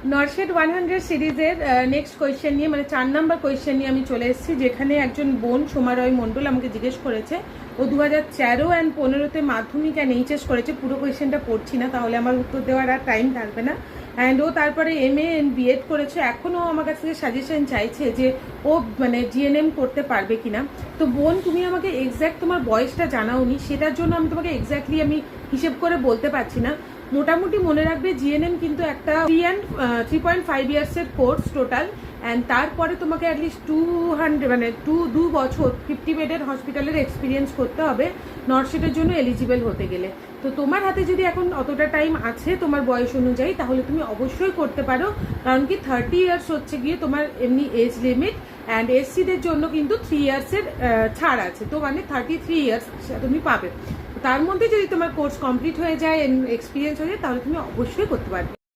নরশেড 100 সিরিজের next question নিয়ে মানে 4 নাম্বার কোয়েশ্চেন নিয়ে আমি চলে এসেছি, যেখানে একজন বোন সোমারয় মণ্ডল আমাকে জিজ্ঞেস করেছে ও 2013 অ্যান্ড 15-তে মাধ্যমিক অ্যান্ড এইচএস করেছে। পুরো কোয়েশ্চেনটা পড়ছি না, তাহলে আমার উত্তর দেওয়ার আর টাইম থাকবে না। অ্যান্ড ও তারপরে এমএ অ্যান্ড বিএড করেছে। এখনও আমার কাছ থেকে সাজেশন চাইছে যে ও মানে জিএনএম করতে পারবে কিনা। তো বোন, তুমি আমাকে এক্স্যাক্ট তোমার বয়সটা জানাওনি, সেটার জন্য আমি তোমাকে এক্স্যাক্টলি আমি হিসেব করে বলতে পারছি না। মোটামুটি মনে রাখবে জিএনএম কিন্তু একটা 3.5 ইয়ার্সের কোর্স টোটাল। অ্যান্ড তারপরে তোমাকে অ্যাটলিস্ট 200 মানে 2 বছর 50 বেডের হসপিটালের এক্সপিরিয়েন্স করতে হবে নর্সশেডের জন্য এলিজিবল হতে গেলে। তো তোমার হাতে যদি এখন অতটা টাইম আছে তোমার বয়স অনুযায়ী, তাহলে তুমি অবশ্যই করতে পারো। কারণ কি 30 ইয়ার্স হচ্ছে গিয়ে তোমার এমনি এজ লিমিট, অ্যান্ড এসসিদের জন্য কিন্তু 3 ইয়ার্সের ছাড় আছে। তো মানে 33 ইয়ার্স তুমি পাবে। তার মধ্যে যদি তোমার কোর্স কমপ্লিট হয়ে যায়, এক্সপিরিয়েন্স হয়ে যায়, তাহলে তুমি অবশ্যই করতে পারবে।